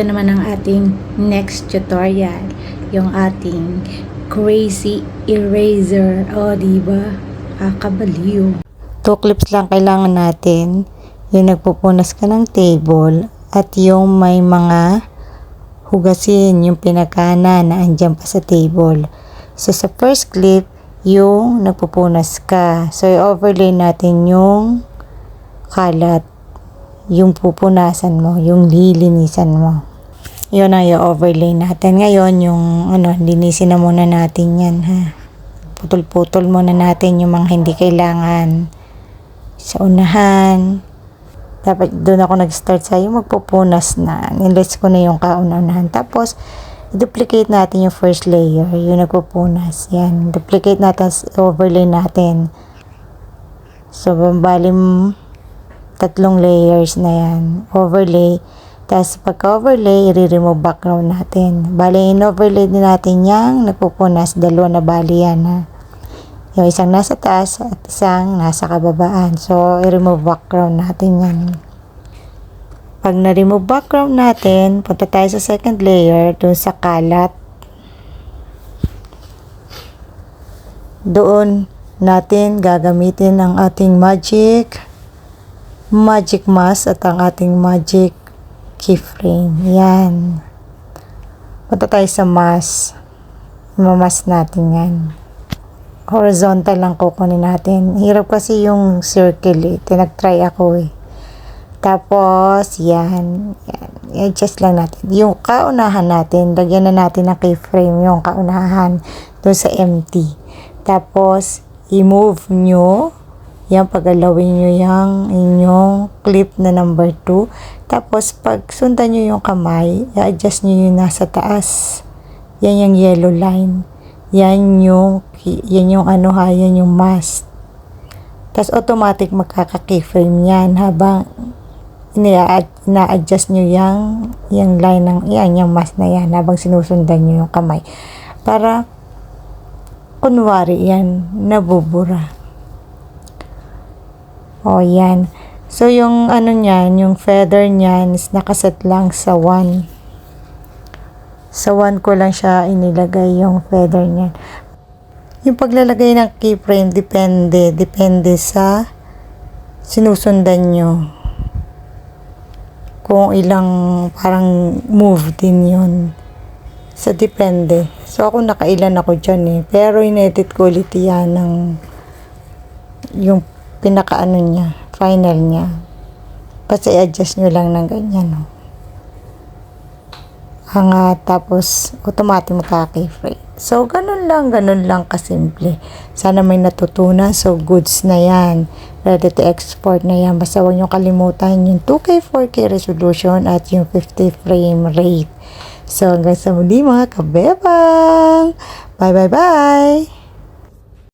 Ito naman ang ating next tutorial, yung ating crazy eraser. O, diba? Kakabaliw. 2 clips lang kailangan natin. Yung nagpupunas ka ng table at yung may mga hugasin, yung pinakana na andyan pa sa table. So, sa first clip, yung nagpupunas ka. So, i-overlay natin yung kalat. Yung pupunasan mo, yung lilinisan mo. Yun ang i-overlay natin. Ngayon, yung linisin na muna natin yan, ha. Putol-putol muna natin yung mga hindi kailangan. Sa unahan. Dapat doon ako nag-start sa yung magpupunas na. Nilis ko na yung kauna-unahan. Tapos, duplicate natin yung first layer. Yung nagpupunas. Yan. Duplicate natin, overlay natin. So, bali 3 layers na yan. Overlay. Tapos, pagka-overlay, i-remove background natin. Bali, in-overlay din natin yung nagpupunas. 2 na bali yan, ha. Yung isang nasa taas at isang nasa kababaan. So, i-remove background natin yan. Pag na-remove background natin, punta tayo sa second layer, doon sa kalat. Doon natin gagamitin ang ating magic mask at ang ating magic keyframe. Yan. Punta tayo sa mask. Mamas natin yan. Horizontal lang kukunin natin. Hirap kasi yung circle, eh. Tinag-try ako, eh. Tapos, yan. I-adjust lang natin. Yung kaunahan natin, lagyan na natin ng keyframe yung kaunahan doon sa empty. Tapos, i-move nyo. Yan, pagalawin nyo yung inyong clip na number 2. Tapos, pag sundan nyo yung kamay, i-adjust nyo yung nasa taas. Yan yung yellow line. Yan yung yung mask. Tapos, automatic magkaka-keyframe yan habang ina-adjust nyo yung line ng, yung mask na yan habang sinusundan nyo yung kamay. Para, kunwari yan, nabubura. O, yan. So, yung niyan, yung feather niyan is nakaset lang sa 1. Sa 1 ko lang siya inilagay yung feather niyan. Yung paglalagay ng keyframe, depende sa sinusundan nyo. Kung ilang parang move din yun. So, depende. So, ako nakailan ako dyan, eh. Pero, in-edit ko ulit yan ng yung pinaka niya, final niya. Basta i-adjust nyo lang ng ganyan, no? Tapos, automatic magka-keyframe. So, ganun lang kasimple. Sana may natutunan. So, goods na yan. Ready to export na yan. Basta huwag nyo kalimutan yung 2K, 4K resolution at yung 50 frame rate. So, hanggang sa muli mga kabebang. Bye.